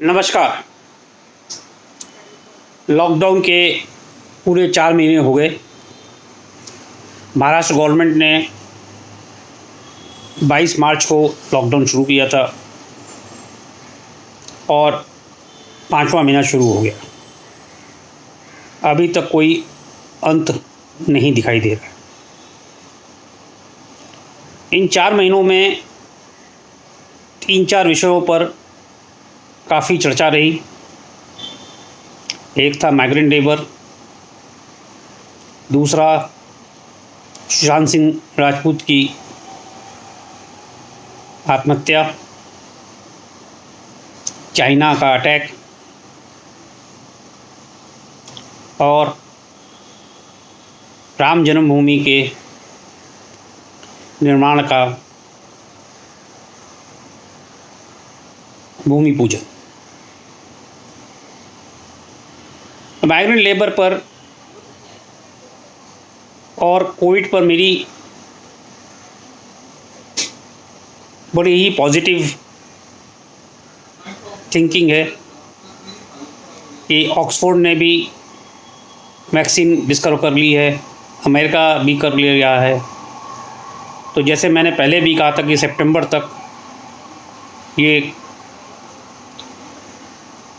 नमस्कार। लॉकडाउन के पूरे 4 महीने हो गए। महाराष्ट्र गवर्नमेंट ने 22 मार्च को लॉकडाउन शुरू किया था और 5वां महीना शुरू हो गया। अभी तक कोई अंत नहीं दिखाई दे रहा। इन 4 महीनों में 3-4 विषयों पर काफ़ी चर्चा रही। एक था माइग्रेंट लेबर, दूसरा सुशांत सिंह राजपूत की आत्महत्या, चाइना का अटैक और राम जन्मभूमि के निर्माण का भूमि पूजन। माइग्रेंट लेबर पर और कोविड पर मेरी बड़ी ही पॉजिटिव थिंकिंग है कि ऑक्सफोर्ड ने भी वैक्सीन डिस्कवर कर ली है, अमेरिका भी कर लिया है। तो जैसे मैंने पहले भी कहा था कि सितंबर तक ये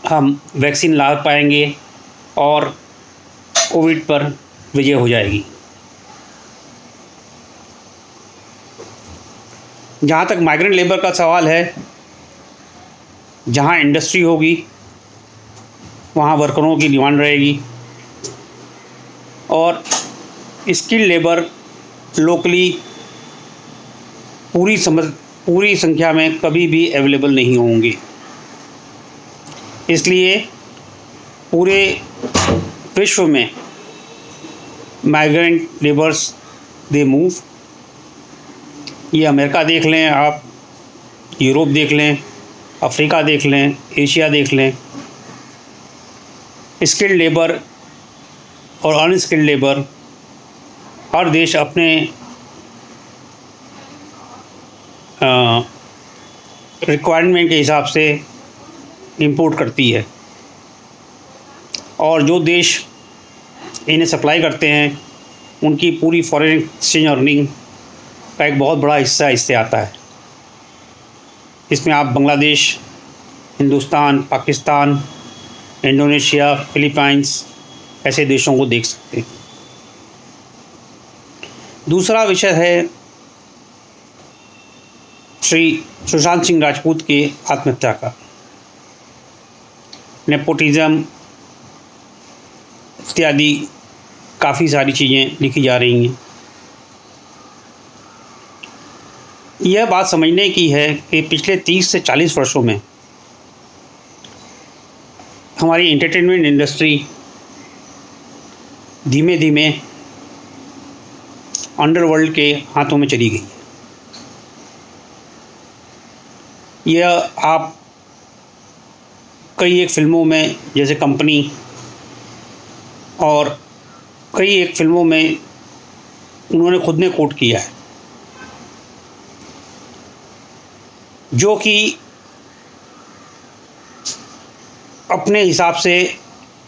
हम वैक्सीन ला पाएंगे और कोविड पर विजय हो जाएगी। जहाँ तक माइग्रेंट लेबर का सवाल है, जहाँ इंडस्ट्री होगी वहाँ वर्करों की डिमांड रहेगी और स्किल्ड लेबर लोकली पूरी संख्या में कभी भी अवेलेबल नहीं होंगे। इसलिए पूरे विश्व में माइग्रेंट लेबर्स दे मूव। ये अमेरिका देख लें आप, यूरोप देख लें, अफ्रीका देख लें, एशिया देख लें। स्किल्ड लेबर और अनस्किल्ड लेबर हर देश अपने रिक्वायरमेंट के हिसाब से इंपोर्ट करती है और जो देश इन्हें सप्लाई करते हैं उनकी पूरी फॉरेन एक्सचेंज अर्निंग का एक बहुत बड़ा हिस्सा इससे आता है। इसमें आप बांग्लादेश, हिंदुस्तान, पाकिस्तान, इंडोनेशिया, फिलीपाइंस ऐसे देशों को देख सकते हैं। दूसरा विषय है श्री सुशांत सिंह राजपूत की आत्महत्या का। नेपोटिज्म इत्यादि काफ़ी सारी चीज़ें लिखी जा रही हैं। यह बात समझने की है कि पिछले 30 से 40 वर्षों में हमारी एंटरटेनमेंट इंडस्ट्री धीमे धीमे अंडरवर्ल्ड के हाथों में चली गई। यह आप कई एक फिल्मों में जैसे कंपनी और कई एक फिल्मों में उन्होंने खुद ने कोट किया है, जो कि अपने हिसाब से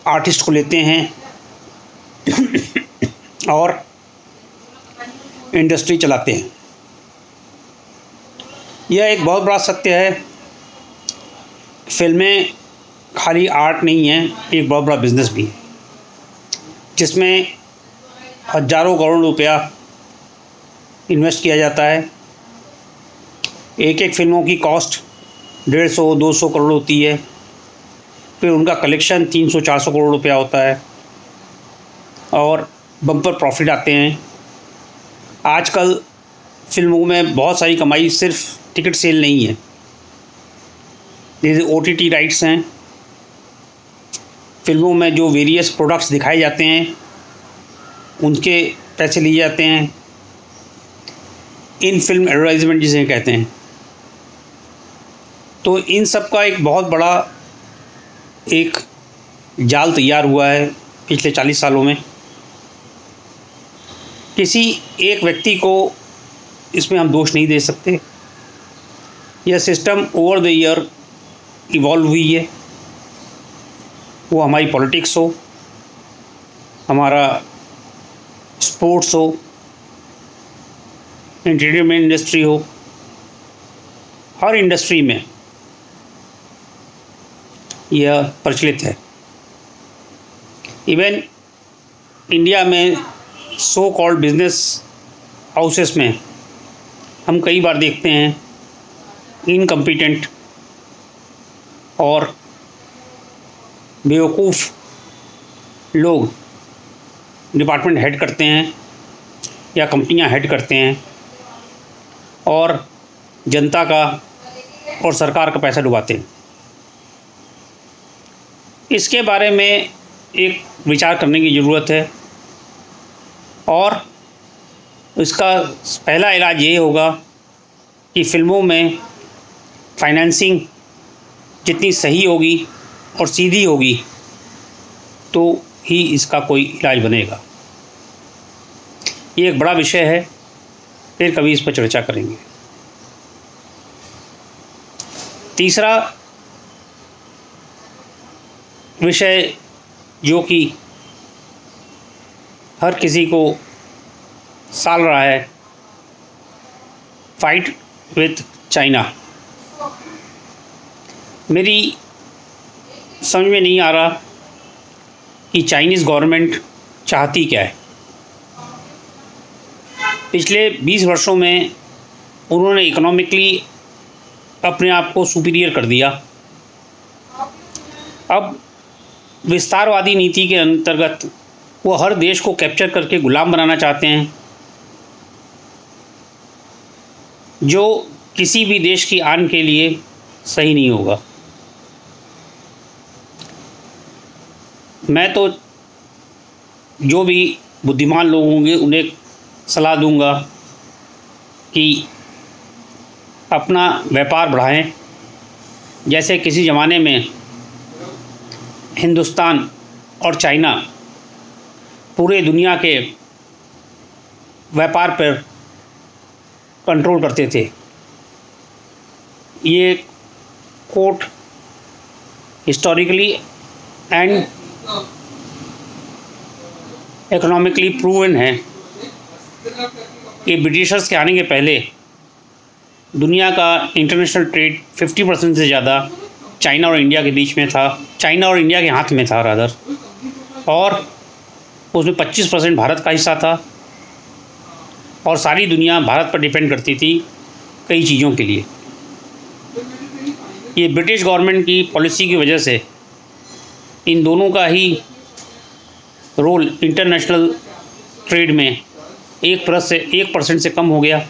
आर्टिस्ट को लेते हैं और इंडस्ट्री चलाते हैं। यह एक बहुत बड़ा सत्य है। फिल्में खाली आर्ट नहीं है, एक बहुत बड़ा बिजनेस भी है जिसमें हज़ारों करोड़ रुपया इन्वेस्ट किया जाता है। एक एक फिल्मों की कॉस्ट 150-200 करोड़ होती है, फिर उनका कलेक्शन 300-400 करोड़ रुपया होता है और बम्पर प्रॉफिट आते हैं। आजकल फिल्मों में बहुत सारी कमाई सिर्फ टिकट सेल नहीं है, जैसे OTT राइट्स हैं। फिल्मों में जो वेरियस प्रोडक्ट्स दिखाए जाते हैं उनके पैसे लिए जाते हैं। इन फिल्म एडवर्टाइजमेंट जिसे कहते हैं। तो इन सब का एक बहुत बड़ा एक जाल तैयार हुआ है पिछले 40 सालों में। किसी एक व्यक्ति को इसमें हम दोष नहीं दे सकते। यह system over the year evolve हुई है। वो हमारी पॉलिटिक्स हो, हमारा स्पोर्ट्स हो, एंटरटेनमेंट इंडस्ट्री हो, हर इंडस्ट्री में यह प्रचलित है। इवन इंडिया में सो कॉल्ड बिजनेस हाउसेस में हम कई बार देखते हैं इनकम्पिटेंट और बेवकूफ़ लोग डिपार्टमेंट हेड करते हैं या कंपनियां हेड करते हैं और जनता का और सरकार का पैसा डुबाते हैं। इसके बारे में एक विचार करने की ज़रूरत है और इसका पहला इलाज ये होगा कि फ़िल्मों में फाइनेंसिंग जितनी सही होगी और सीधी होगी तो ही इसका कोई इलाज बनेगा। ये एक बड़ा विषय है, फिर कभी इस पर चर्चा करेंगे। तीसरा विषय जो कि हर किसी को साल रहा है, फाइट विथ चाइना। मेरी समझ में नहीं आ रहा कि चाइनीज़ गवर्नमेंट चाहती क्या है। पिछले 20 वर्षों में उन्होंने इकोनॉमिकली अपने आप को सुपीरियर कर दिया। अब विस्तारवादी नीति के अंतर्गत वो हर देश को कैप्चर करके गुलाम बनाना चाहते हैं, जो किसी भी देश की आन के लिए सही नहीं होगा। मैं तो जो भी बुद्धिमान लोग होंगे उन्हें सलाह दूंगा कि अपना व्यापार बढ़ाएं। जैसे किसी ज़माने में हिंदुस्तान और चाइना पूरे दुनिया के व्यापार पर कंट्रोल करते थे। ये quote historically and economically proven है कि ब्रिटिशर्स के आने के पहले दुनिया का इंटरनेशनल ट्रेड 50% से ज़्यादा चाइना और इंडिया के बीच में था, चाइना और इंडिया के हाथ में था रादर, और उसमें 25% भारत का हिस्सा था और सारी दुनिया भारत पर डिपेंड करती थी कई चीज़ों के लिए। ये ब्रिटिश गवर्नमेंट की पॉलिसी की वजह से इन दोनों का ही रोल इंटरनेशनल ट्रेड में 1% से कम हो गया,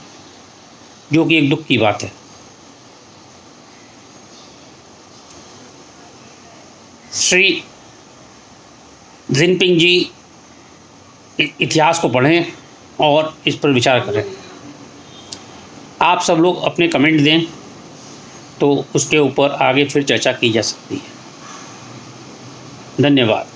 जो कि एक दुख की बात है। श्री जिनपिंग जी इतिहास को पढ़ें और इस पर विचार करें। आप सब लोग अपने कमेंट दें तो उसके ऊपर आगे फिर चर्चा की जा सकती है। धन्यवाद।